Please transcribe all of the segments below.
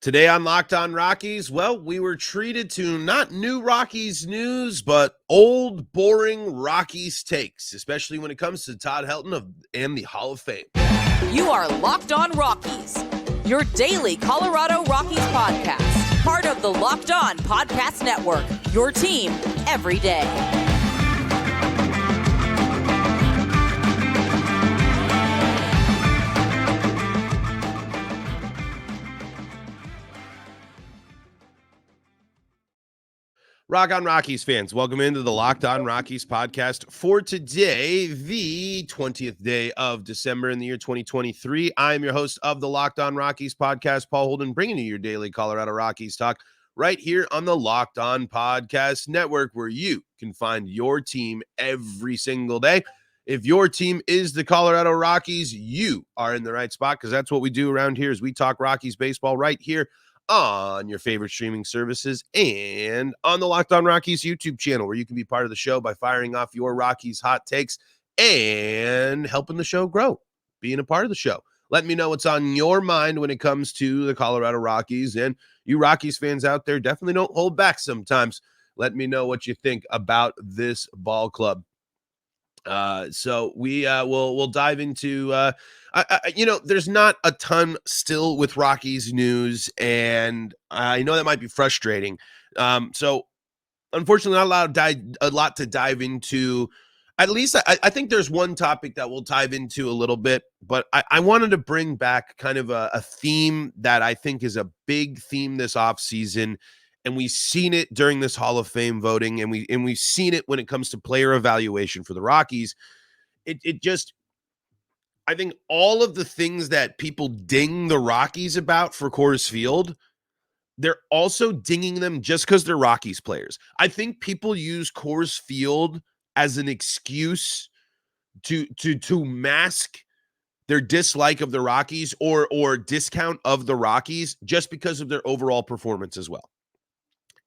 Today on Locked On Rockies, well, we were treated to not new Rockies news, but old, boring Rockies takes, especially when it comes to Todd Helton and the Hall of Fame. You are Locked On Rockies, your daily Colorado Rockies podcast, part of the Locked On Podcast Network, your team every day. Rock on Rockies fans, welcome into the Locked On Rockies podcast for today, the 20th day of December in the year 2023. I am your host of the Locked On Rockies podcast, Paul Holden, bringing you your daily Colorado Rockies talk right here on the Locked On Podcast Network, where you can find your team every single day. If your team is the Colorado Rockies, you are in the right spot, because that's what we do around here is we talk Rockies baseball right here on your favorite streaming services and on the Locked On Rockies YouTube channel, where you can be part of the show by firing off your Rockies hot takes and helping the show grow, being a part of the show. Let me know what's on your mind when it comes to the Colorado Rockies. And you Rockies fans out there, definitely don't hold back sometimes. Let me know what you think about this ball club. So we'll dive into there's not a ton still with Rockies news, and I know that might be frustrating. So unfortunately, not a lot to dive into. At least I think there's one topic that we'll dive into a little bit, but I wanted to bring back kind of a theme that I think is a big theme this offseason. And we've seen it during this Hall of Fame voting, and we've seen it when it comes to player evaluation for the Rockies. It just, I think all of the things that people ding the Rockies about for Coors Field, they're also dinging them just because they're Rockies players. I think people use Coors Field as an excuse to mask their dislike of the Rockies or discount of the Rockies just because of their overall performance as well.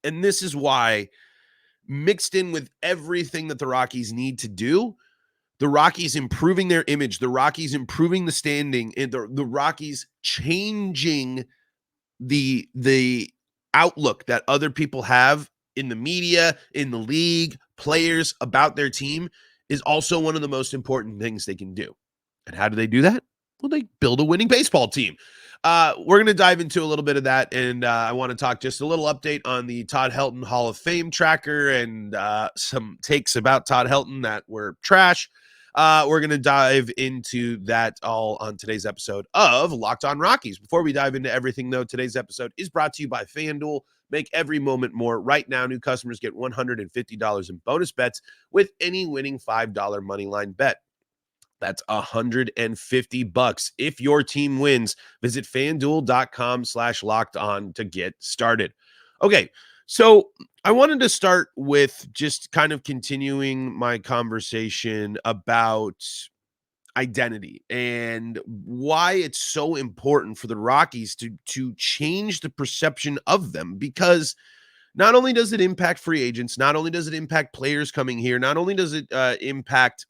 And this is why, mixed in with everything that the Rockies need to do, the Rockies improving their image, the Rockies improving the standing, and the Rockies changing the outlook that other people have in the media, in the league, players about their team is also one of the most important things they can do. And how do they do that? Well, they build a winning baseball team. We're going to dive into a little bit of that, and I want to talk just a little update on the Todd Helton Hall of Fame tracker and some takes about Todd Helton that were trash. We're going to dive into that all on today's episode of Locked On Rockies. Before we dive into everything, though, today's episode is brought to you by FanDuel. Make every moment more. Right now, new customers get $150 in bonus bets with any winning $5 moneyline bet. That's $150. If your team wins, visit FanDuel.com/locked on to get started. Okay, so I wanted to start with just kind of continuing my conversation about identity and why it's so important for the Rockies to change the perception of them, because not only does it impact free agents, not only does it impact players coming here, not only does it impact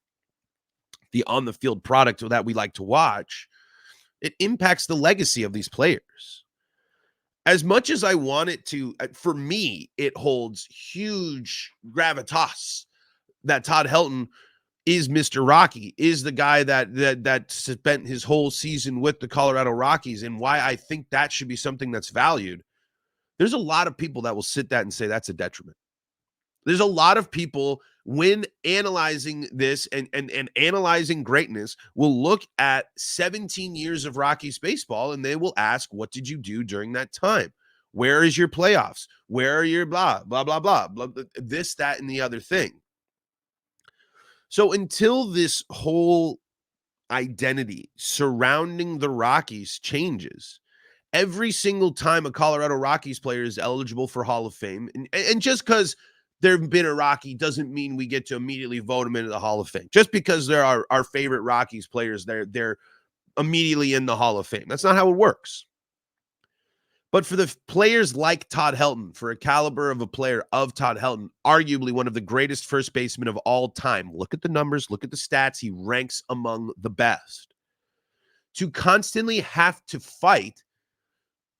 the on-the-field product that we like to watch, it impacts the legacy of these players. As much as I want it to, for me, it holds huge gravitas that Todd Helton is Mr. Rocky, is the guy that spent his whole season with the Colorado Rockies, and why I think that should be something that's valued. There's a lot of people that will sit that and say that's a detriment. There's a lot of people, when analyzing this and analyzing greatness, will look at 17 years of Rockies baseball and they will ask, what did you do during that time? Where is your playoffs? Where are your blah, blah, blah, blah, blah, this, that, and the other thing. So until this whole identity surrounding the Rockies changes, every single time a Colorado Rockies player is eligible for Hall of Fame, and just because they've been a Rocky doesn't mean we get to immediately vote them into the Hall of Fame. Just because they're our favorite Rockies players, they're immediately in the Hall of Fame. That's not how it works. But for the players like Todd Helton, for a caliber of a player of Todd Helton, arguably one of the greatest first basemen of all time, look at the numbers, look at the stats, he ranks among the best. To constantly have to fight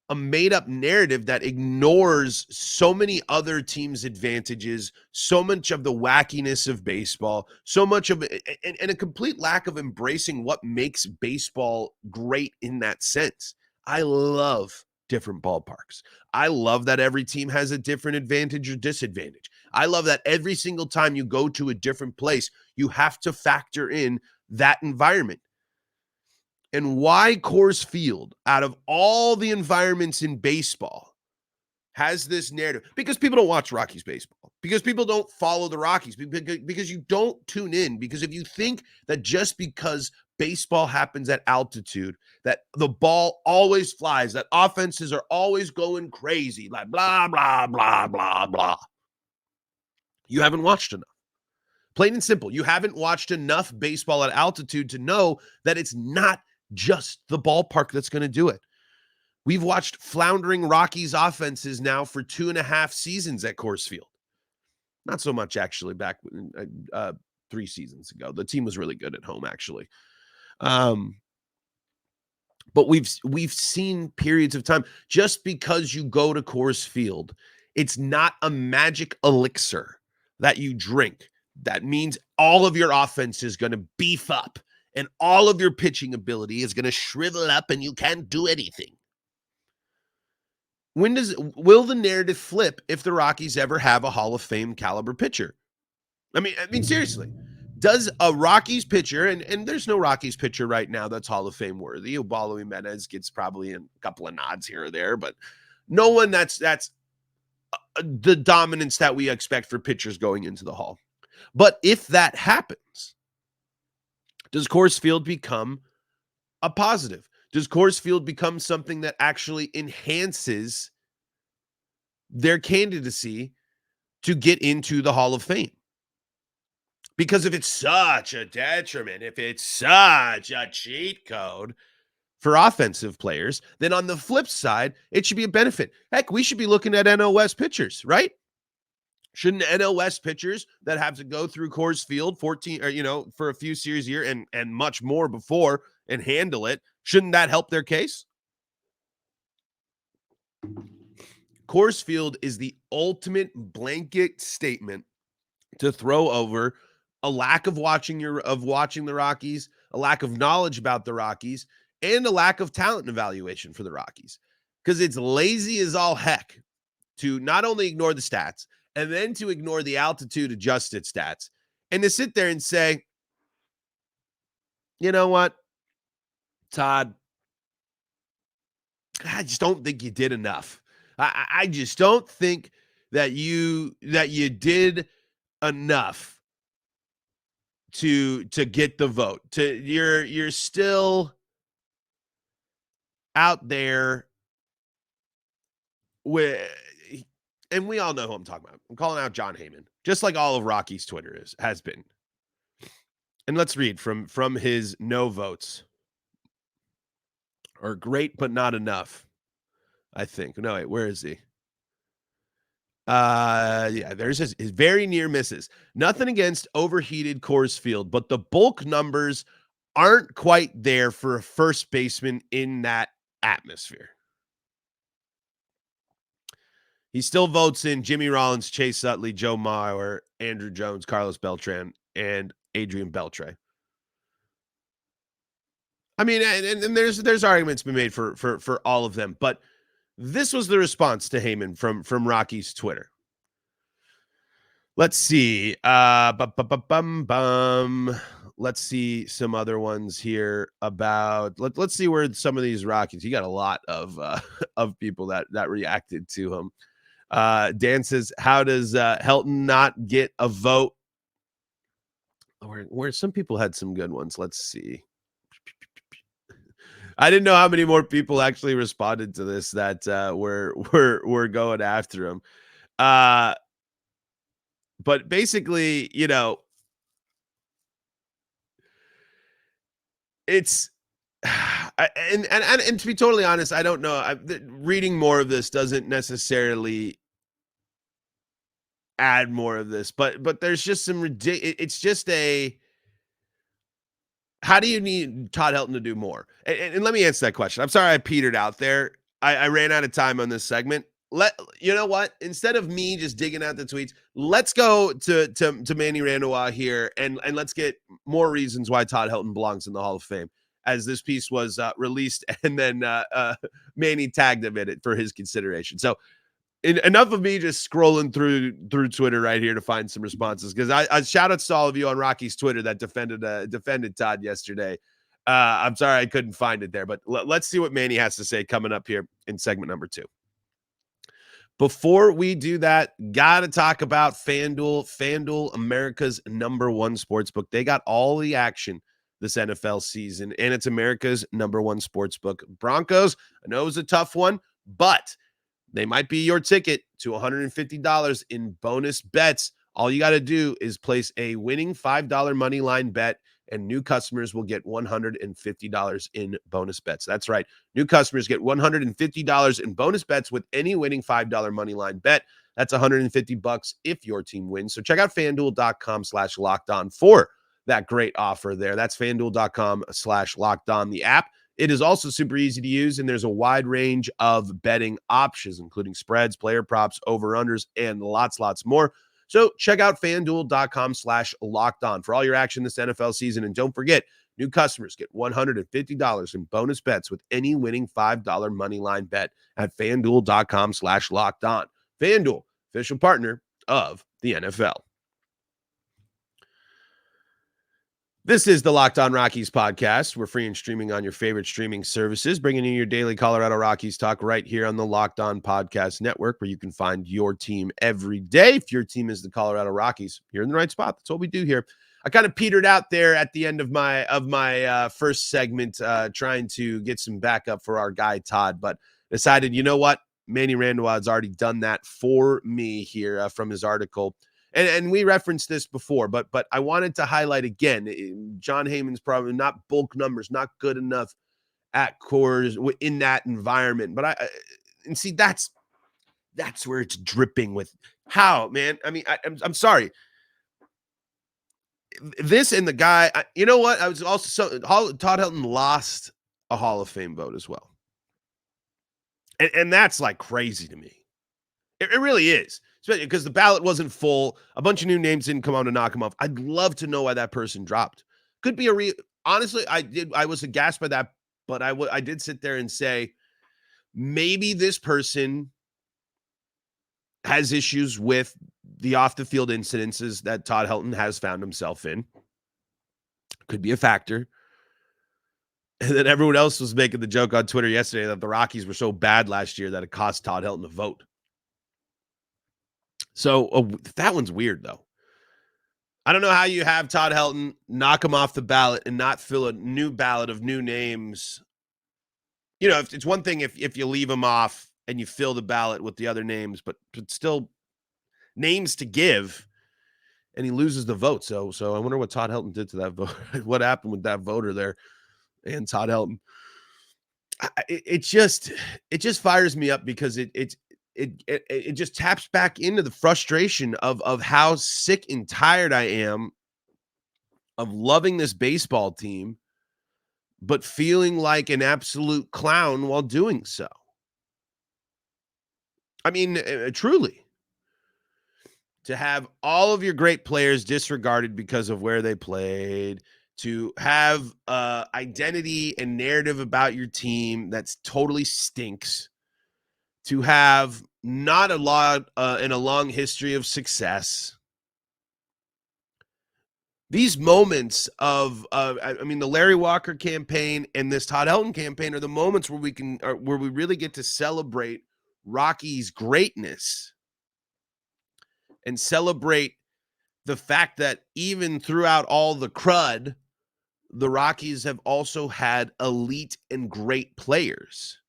a made-up narrative that ignores so many other teams' advantages, so much of the wackiness of baseball, so much of it, and a complete lack of embracing what makes baseball great in that sense. I love different ballparks. I love that every team has a different advantage or disadvantage. I love that every single time you go to a different place, you have to factor in that environment. And why Coors Field, out of all the environments in baseball, has this narrative? Because people don't watch Rockies baseball, because people don't follow the Rockies, because you don't tune in. Because if you think that just because baseball happens at altitude, that the ball always flies, that offenses are always going crazy, like blah, blah, blah, blah, blah, you haven't watched enough. Plain and simple, you haven't watched enough baseball at altitude to know that it's not just the ballpark that's going to do it. We've watched floundering Rockies offenses now for 2.5 seasons at Coors Field. Not so much, actually, back 3 seasons ago. The team was really good at home, actually. But we've seen periods of time. Just because you go to Coors Field, it's not a magic elixir that you drink. That means all of your offense is going to beef up and all of your pitching ability is going to shrivel up and you can't do anything. Will the narrative flip if the Rockies ever have a Hall of Fame caliber pitcher? I mean, seriously, does a Rockies pitcher, and there's no Rockies pitcher right now that's Hall of Fame worthy. Ubaldo Jimenez gets probably a couple of nods here or there, but no one that's the dominance that we expect for pitchers going into the Hall. But if that happens, does Coors Field become a positive? Does Coors Field become something that actually enhances their candidacy to get into the Hall of Fame? Because if it's such a detriment, if it's such a cheat code for offensive players, then on the flip side, it should be a benefit. Heck, we should be looking at NL West pitchers, right? Shouldn't NL West pitchers that have to go through Coors Field 14 or for a few series a year and much more before and handle it, shouldn't that help their case? Coors Field is the ultimate blanket statement to throw over a lack of watching the Rockies, a lack of knowledge about the Rockies, and a lack of talent evaluation for the Rockies. Because it's lazy as all heck to not only ignore the stats and then to ignore the altitude adjusted stats and to sit there and say, you know what, Todd, I just don't think you did enough. I just don't think that you did enough to get the vote. You're still out there with, and we all know who I'm talking about. I'm calling out John Heyman, just like all of Rocky's Twitter has been. And let's read from his no votes. Or great but not enough, I think. No, wait, where is he? Yeah, there's his very near misses. Nothing against overheated Coors Field, but the bulk numbers aren't quite there for a first baseman in that atmosphere. He still votes in Jimmy Rollins, Chase Utley, Joe Mauer, Andrew Jones, Carlos Beltran, and Adrian Beltre. I mean, and there's arguments been made for all of them, but this was the response to Heyman from Rocky's Twitter. Let's see. Let's see some other ones here about. Let's see where some of these Rockies. You got a lot of people that reacted to him. Dan says, "How does Helton not get a vote?" Where some people had some good ones. Let's see. I didn't know how many more people actually responded to this that were going after him. But basically, it's and to be totally honest, I don't know. Reading more of this doesn't necessarily add more of this, but there's just some ridiculous. It's just how do you need Todd Helton to do more? And let me answer that question. I'm sorry I petered out there. I ran out of time on this segment. You know what? Instead of me just digging out the tweets, let's go to Manny Randall here and let's get more reasons why Todd Helton belongs in the Hall of Fame. As this piece was released, and then Manny tagged him in it for his consideration. So enough of me just scrolling through Twitter right here to find some responses, because I shout outs to all of you on Rocky's Twitter that defended Todd yesterday. I'm sorry I couldn't find it there, but let's see what Manny has to say coming up here in segment number 2. Before we do that, got to talk about FanDuel. FanDuel, America's #1 sportsbook. They got all the action this NFL season, and it's America's #1 sportsbook. Broncos, I know it was a tough one, but they might be your ticket to $150 in bonus bets. All you got to do is place a winning $5 money line bet, and new customers will get $150 in bonus bets. That's right. New customers get $150 in bonus bets with any winning $5 money line bet. That's $150 if your team wins. So check out FanDuel.com/lockedon for that great offer there. That's FanDuel.com/lockedon, the app. It is also super easy to use, and there's a wide range of betting options, including spreads, player props, over-unders, and lots more. So check out FanDuel.com/lockedon for all your action this NFL season. And don't forget, new customers get $150 in bonus bets with any winning $5 money line bet at FanDuel.com/lockedon. FanDuel, official partner of the NFL. This is the Locked On Rockies podcast. We're free and streaming on your favorite streaming services, bringing you your daily Colorado Rockies talk right here on the Locked On Podcast Network, where you can find your team every day. If your team is the Colorado Rockies, you're in the right spot. That's what we do here. I kind of petered out there at the end of my first segment, trying to get some backup for our guy Todd, but decided, you know what? Manny Randall has already done that for me here from his article. And we referenced this before, but I wanted to highlight again, John Heyman's probably not bulk numbers, not good enough at Coors in that environment. But that's where it's dripping with how, man. I mean, I'm sorry. This and the guy, you know what? I was also Todd Helton lost a Hall of Fame vote as well. And that's like crazy to me. It really is. Because the ballot wasn't full. A bunch of new names didn't come on to knock him off. I'd love to know why that person dropped. Could be honestly, I was aghast by that, but I did sit there and say, maybe this person has issues with the off the field incidences that Todd Helton has found himself in. Could be a factor. And then everyone else was making the joke on Twitter yesterday that the Rockies were so bad last year that it cost Todd Helton a vote. So that one's weird, though. I don't know how you have Todd Helton knock him off the ballot and not fill a new ballot of new names. You know, it's one thing if you leave him off and you fill the ballot with the other names, but still names to give, and he loses the vote. So I wonder what Todd Helton did to that vote. What happened with that voter there and Todd Helton? It just fires me up because it just taps back into the frustration of how sick and tired I am of loving this baseball team, but feeling like an absolute clown while doing so. I mean, truly, to have all of your great players disregarded because of where they played, to have identity and narrative about your team that's totally stinks, to have not a lot in a long history of success. These moments of, the Larry Walker campaign and this Todd Helton campaign are the moments where we really get to celebrate Rocky's greatness and celebrate the fact that even throughout all the crud, the Rockies have also had elite and great players.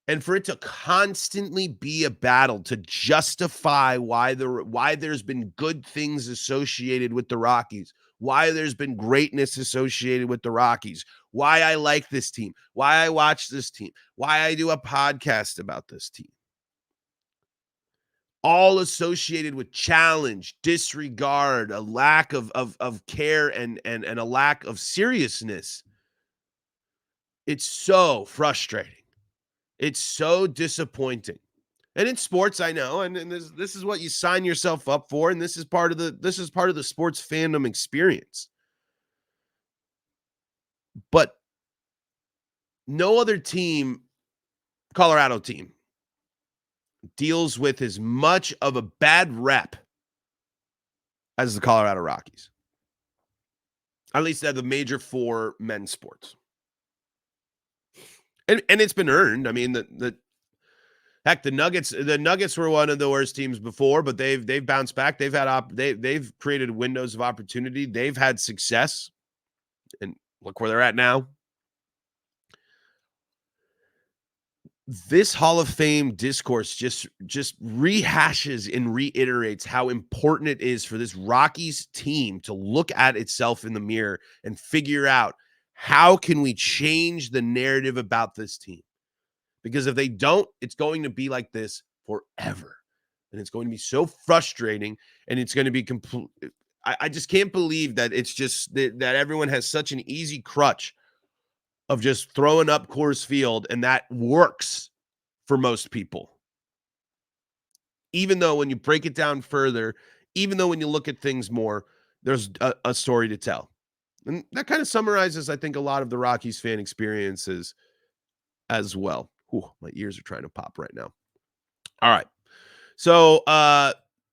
And for it to constantly be a battle to justify why there's been good things associated with the Rockies, why there's been greatness associated with the Rockies, why I like this team, why I watch this team, why I do a podcast about this team. All associated with challenge, disregard, a lack of care and a lack of seriousness. It's so frustrating. It's so disappointing. And in sports, I know, and this is what you sign yourself up for, and this is part of the sports fandom experience. But no other team, Colorado team, deals with as much of a bad rep as the Colorado Rockies. At least at the major four men's sports. And it's been earned. I mean, the Nuggets were one of the worst teams before, but they've bounced back. They've created windows of opportunity. They've had success. And look where they're at now. This Hall of Fame discourse just rehashes and reiterates how important it is for this Rockies team to look at itself in the mirror and figure out, how can we change the narrative about this team? Because if they don't, it's going to be like this forever. And it's going to be so frustrating, and it's going to be complete. I just can't believe that it's just that everyone has such an easy crutch of just throwing up Coors Field, and that works for most people. Even though when you break it down further, even though when you look at things more, there's a story to tell. And that kind of summarizes, I think, a lot of the Rockies fan experiences as well. Ooh, my ears are trying to pop right now. All right. So,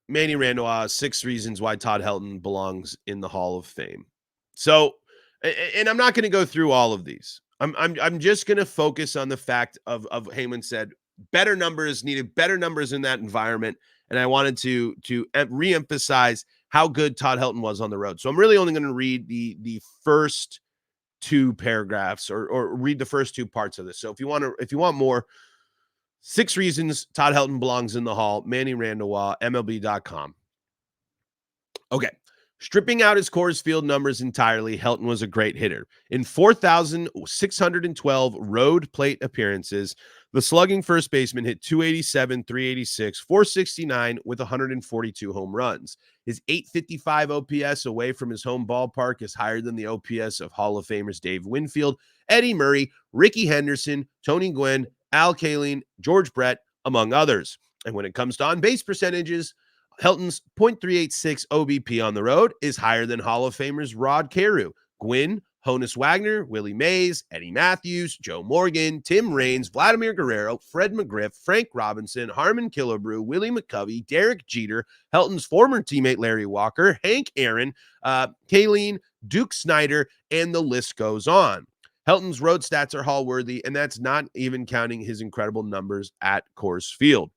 Manny Randall, 6 reasons why Todd Helton belongs in the Hall of Fame. So, and I'm not going to go through all of these. I'm just going to focus on the fact of Heyman said better numbers, needed better numbers in that environment, and I wanted to reemphasize how good Todd Helton was on the road. So I'm really only going to read the first 2 paragraphs or read the first 2 parts of this. So if you want more, 6 reasons Todd Helton belongs in the Hall, Manny Randall, MLB.com. Okay. Stripping out his Coors Field numbers entirely, Helton was a great hitter. In 4,612 road plate appearances, the slugging first baseman hit 287, 386, 469 with 142 home runs. His 855 OPS away from his home ballpark is higher than the OPS of Hall of Famers Dave Winfield, Eddie Murray, Ricky Henderson, Tony Gwynn, Al Kaline, George Brett, among others. And when it comes to on-base percentages, Helton's .386 OBP on the road is higher than Hall of Famers Rod Carew, Gwynn, Honus Wagner, Willie Mays, Eddie Matthews, Joe Morgan, Tim Raines, Vladimir Guerrero, Fred McGriff, Frank Robinson, Harmon Killebrew, Willie McCovey, Derek Jeter, Helton's former teammate Larry Walker, Hank Aaron, Kaline, Duke Snyder, and the list goes on. Helton's road stats are Hall-worthy, and that's not even counting his incredible numbers at Coors Field.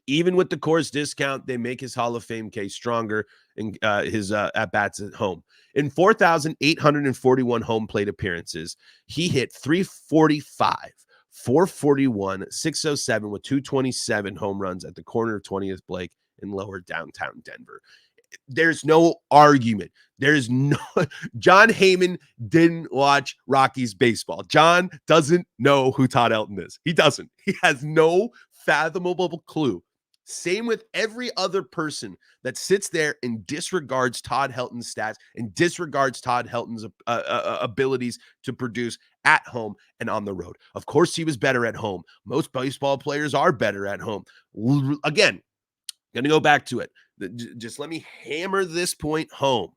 Even with the Coors discount, they make his Hall of Fame case stronger in his at-bats at home. In 4,841 home plate appearances, he hit 345, 441, 607 with 227 home runs at the corner of 20th Blake in lower downtown Denver. There's no argument. There's no John Heyman didn't watch Rockies baseball. John doesn't know who Todd Helton is. He doesn't. He has no fathomable clue. Same with every other person that sits there and disregards Todd Helton's stats and disregards Todd Helton's abilities to produce at home and on the road. Of course, he was better at home. Most baseball players are better at home. Again, going to go back to it. Just let me hammer this point home.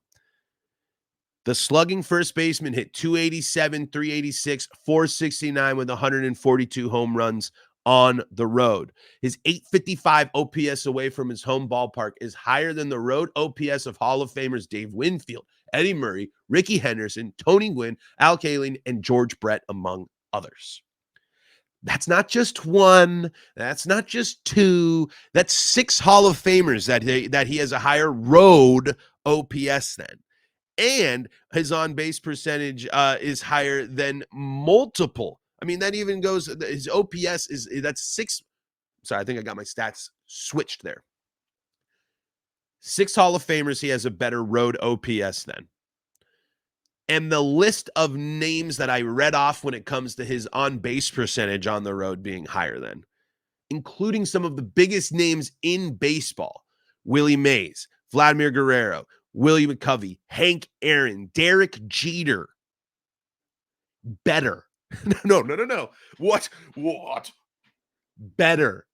The slugging first baseman hit 287, 386, 469 with 142 home runs on the road. His 855 OPS away from his home ballpark is higher than the road OPS of Hall of Famers Dave Winfield, Eddie Murray, Ricky Henderson, Tony Gwynn, Al Kaline, and George Brett, among others. That's not just 1. That's not just 2. That's 6 Hall of Famers that he has a higher road OPS than. And his on-base percentage is higher than multiple. I mean, that even goes, his OPS that's 6. Sorry, I think I got my stats switched there. 6 Hall of Famers, he has a better road OPS than. And the list of names that I read off when it comes to his on-base percentage on the road being higher than, including some of the biggest names in baseball: Willie Mays, Vladimir Guerrero, Willie McCovey, Hank Aaron, Derek Jeter. Better. No. What? better.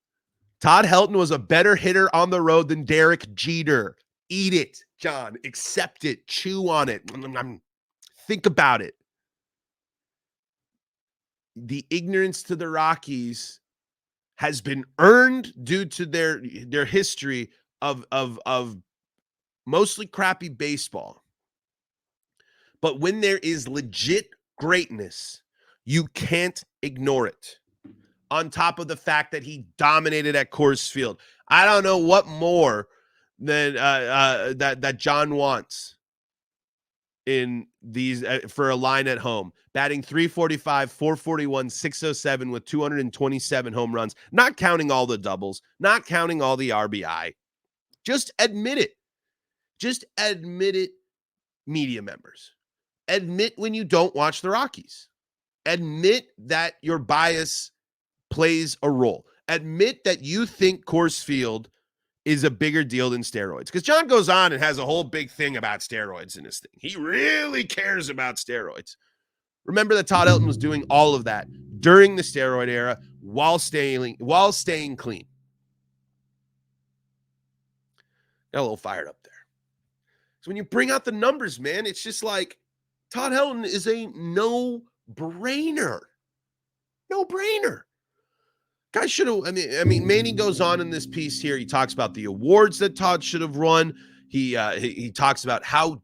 Todd Helton was a better hitter on the road than Derek Jeter. Eat it, John. Accept it. Chew on it. Think about it. The ignorance to the Rockies has been earned due to their history of mostly crappy baseball. But when there is legit greatness, you can't ignore it. On top of the fact that he dominated at Coors Field. I don't know what more than that John wants in these for a line at home. Batting .345, .441, .607 with 227 home runs. Not counting all the doubles, not counting all the RBI. Just admit it. Just admit it, media members. Admit when you don't watch the Rockies. Admit that your bias plays a role. Admit that you think Coors Field is a bigger deal than steroids. Because John goes on and has a whole big thing about steroids in his thing. He really cares about steroids. Remember that Todd Helton was doing all of that during the steroid era while staying clean. Got a little fired up there. So when you bring out the numbers, man, it's just like Todd Helton is a no-brainer. No-brainer. Guy should have, I mean, Manny goes on in this piece here. He talks about the awards that Todd should have won. He talks about how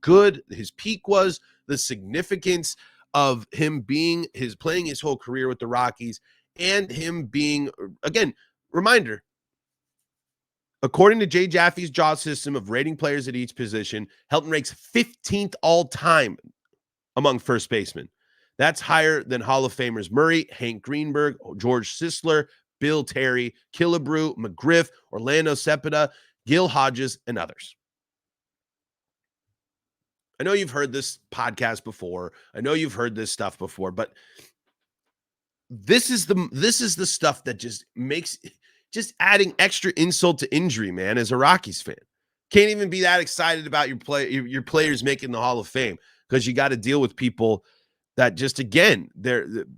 good his peak was, the significance of him playing his whole career with the Rockies, and him being, again, reminder, according to Jay Jaffe's jaw system of rating players at each position, Helton ranks 15th all time among first basemen. That's higher than Hall of Famers Murray, Hank Greenberg, George Sisler, Bill Terry, Killebrew, McGriff, Orlando Cepeda, Gil Hodges, and others. I know you've heard this podcast before. I know you've heard this stuff before, but this is the stuff that just makes just adding extra insult to injury, man, as a Rockies fan. Can't even be that excited about your players making the Hall of Fame because you got to deal with people that just, again,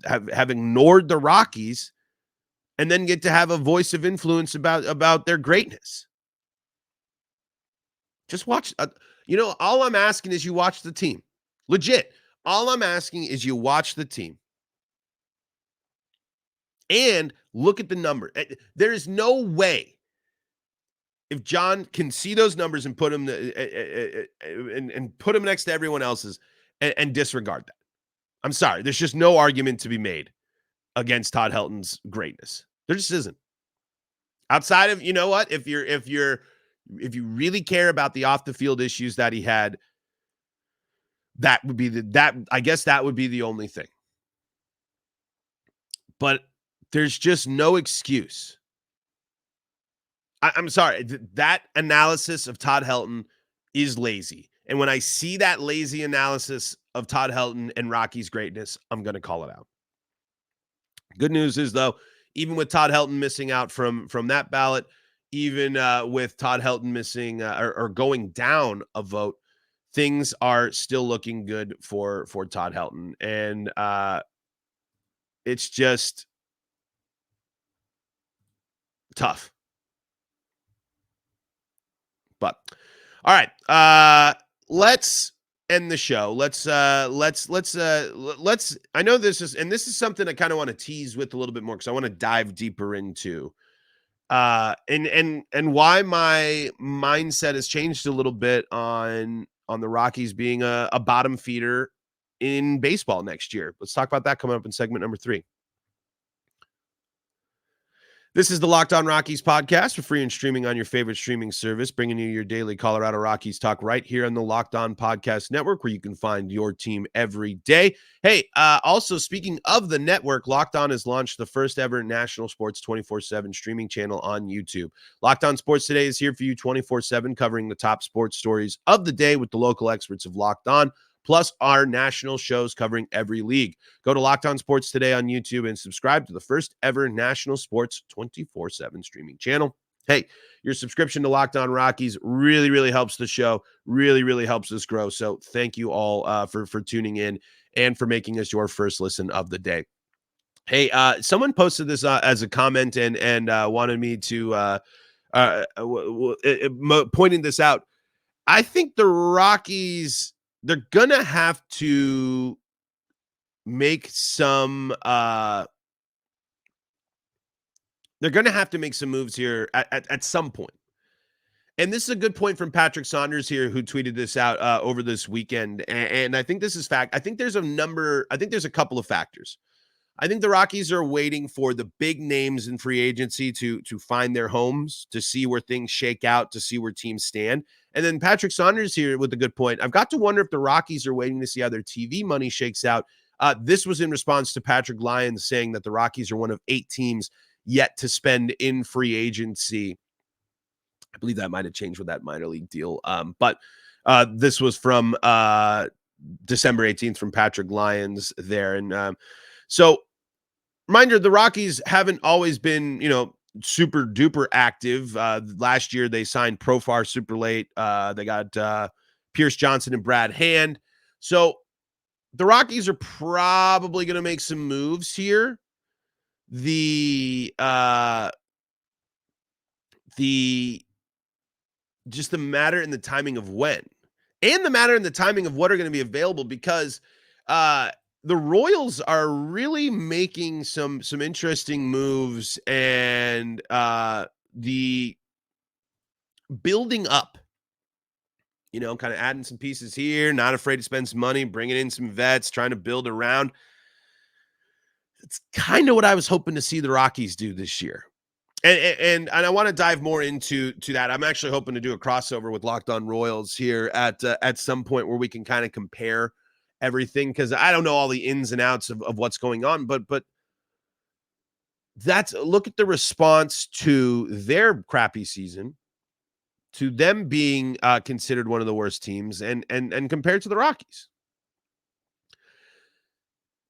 have ignored the Rockies and then get to have a voice of influence about their greatness. Just watch. All I'm asking is you watch the team. Legit. All I'm asking is you watch the team. And look at the number. There is no way, if John can see those numbers and put them and put them next to everyone else's and disregard that. I'm sorry. There's just no argument to be made against Todd Helton's greatness. There just isn't. Outside of, you know what? If you really care about the off the field issues that he had, that would be I guess that would be the only thing. But there's just no excuse. I'm sorry. That analysis of Todd Helton is lazy. And when I see that lazy analysis of Todd Helton and Rocky's greatness, I'm going to call it out. Good news is, though, even with Todd Helton missing out from that ballot, even with Todd Helton missing or going down a vote, things are still looking good for Todd Helton. And it's just tough. But all right, let's end the show. Let's I know this is something I kind of want to tease with a little bit more because I want to dive deeper into and why my mindset has changed a little bit on the Rockies being a bottom feeder in baseball next year. Let's talk about that coming up in segment number 3. This is the Locked On Rockies podcast for free and streaming on your favorite streaming service, bringing you your daily Colorado Rockies talk right here on the Locked On Podcast Network, where you can find your team every day. Hey, also speaking of the network, Locked On has launched the first ever national sports 24/7 streaming channel on YouTube. Locked On Sports Today is here for you 24/7, covering the top sports stories of the day with the local experts of Locked On, plus our national shows covering every league. Go to Locked On Sports Today on YouTube and subscribe to the first ever national sports 24/7 streaming channel. Hey, your subscription to Locked On Rockies really, really helps the show, really, really helps us grow. So thank you all for tuning in and for making us your first listen of the day. Hey, someone posted this as a comment and wanted me to pointing this out. I think the Rockies, they're gonna have to make some they're gonna have to make some moves here at some point. And this is a good point from Patrick Saunders here, who tweeted this out over this weekend. And I think this is fact. I think there's a couple of factors. I think the Rockies are waiting for the big names in free agency to find their homes, to see where things shake out, to see where teams stand. And then Patrick Saunders here with a good point. I've got to wonder if the Rockies are waiting to see how their TV money shakes out. This was in response to Patrick Lyons saying that the Rockies are one of 8 teams yet to spend in free agency. I believe that might have changed with that minor league deal. But this was from December 18th from Patrick Lyons there. And so, reminder, the Rockies haven't always been, super duper active. Last year, they signed Profar super late. They got Pierce Johnson and Brad Hand. So the Rockies are probably going to make some moves here. Just the matter and the timing of when, and the matter and the timing of what are going to be available, because the Royals are really making some interesting moves, and the building up, kind of adding some pieces here, not afraid to spend some money, bringing in some vets, trying to build around. It's kind of what I was hoping to see the Rockies do this year. And I want to dive more into that. I'm actually hoping to do a crossover with Locked On Royals here at some point where we can kind of compare everything, because I don't know all the ins and outs of what's going on, but look at the response to their crappy season, to them being considered one of the worst teams, and compared to the Rockies.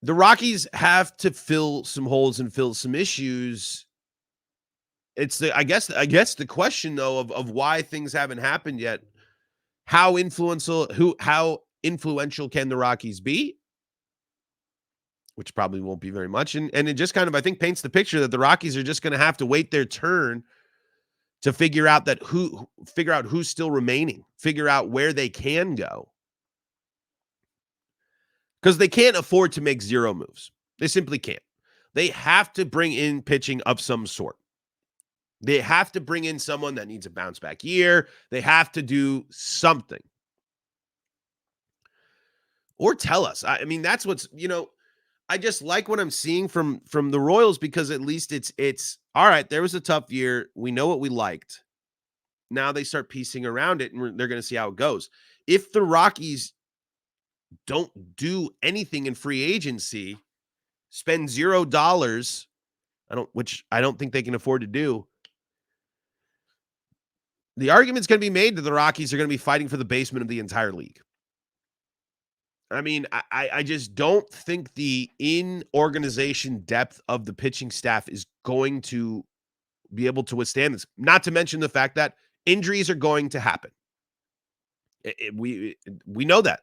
The Rockies have to fill some holes and fill some issues. It's I guess the question though of why things haven't happened yet. How influential can the Rockies be? Which probably won't be very much. And it just kind of, I think, paints the picture that the Rockies are just going to have to wait their turn to figure out who's still remaining, figure out where they can go. Because they can't afford to make zero moves. They simply can't. They have to bring in pitching of some sort. They have to bring in someone that needs a bounce back year. They have to do something. Or tell us. I mean, that's what's, I just like what I'm seeing from the Royals, because at least it's all right. There was a tough year. We know what we liked. Now they start piecing around it, and they're going to see how it goes. If the Rockies don't do anything in free agency, spend $0, which I don't think they can afford to do, the argument's going to be made that the Rockies are going to be fighting for the basement of the entire league. I mean, I just don't think the in-organization depth of the pitching staff is going to be able to withstand this. Not to mention the fact that injuries are going to happen. We know that.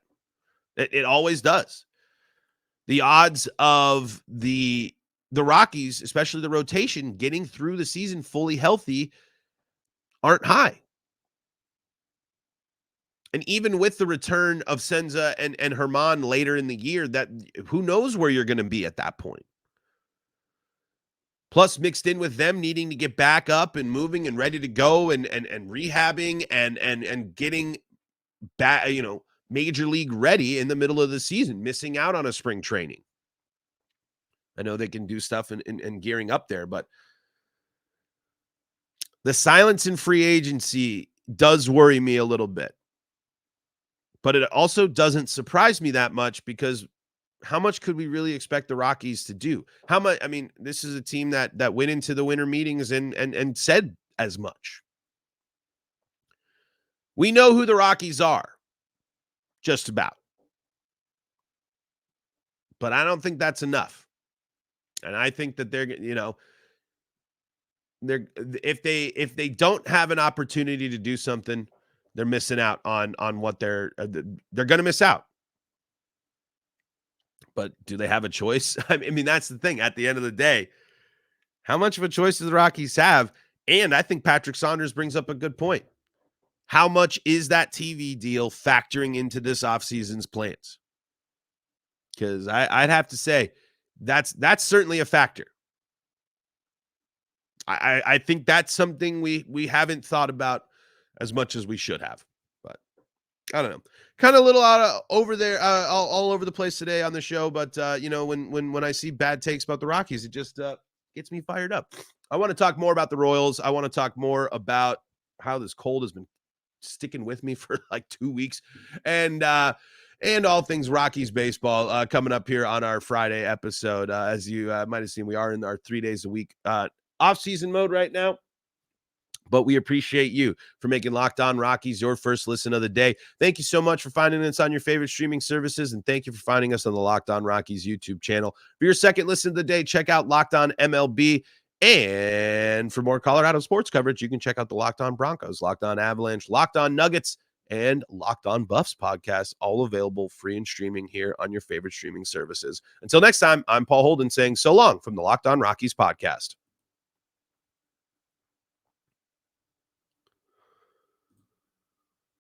It always does. The odds of the Rockies, especially the rotation, getting through the season fully healthy aren't high. And even with the return of Senza and Herman later in the year, that who knows where you're going to be at that point. Plus, mixed in with them needing to get back up and moving and ready to go and rehabbing and getting back, major league ready in the middle of the season, missing out on a spring training. I know they can do stuff and gearing up there, but the silence in free agency does worry me a little bit. But it also doesn't surprise me that much, because how much could we really expect the Rockies to do? How much? I mean, this is a team that went into the winter meetings and said as much. We know who the Rockies are, just about. But I don't think that's enough. And I think that they're if they don't have an opportunity to do something, they're missing out on what they're going to miss out. But do they have a choice? I mean, that's the thing. At the end of the day, how much of a choice do the Rockies have? And I think Patrick Saunders brings up a good point. How much is that TV deal factoring into this offseason's plans? Because I'd have to say that's certainly a factor. I think that's something we haven't thought about as much as we should have. But I don't know. Kind of a little out of over there, all over the place today on the show. But when I see bad takes about the Rockies, it just gets me fired up. I want to talk more about the Royals. I want to talk more about how this cold has been sticking with me for like 2 weeks, and all things Rockies baseball coming up here on our Friday episode. As you might have seen, we are in our 3 days a week off-season mode right now. But we appreciate you for making Locked On Rockies your first listen of the day. Thank you so much for finding us on your favorite streaming services, and thank you for finding us on the Locked On Rockies YouTube channel. For your second listen of the day, check out Locked On MLB. And for more Colorado sports coverage, you can check out the Locked On Broncos, Locked On Avalanche, Locked On Nuggets, and Locked On Buffs podcasts, all available free and streaming here on your favorite streaming services. Until next time, I'm Paul Holden saying so long from the Locked On Rockies podcast.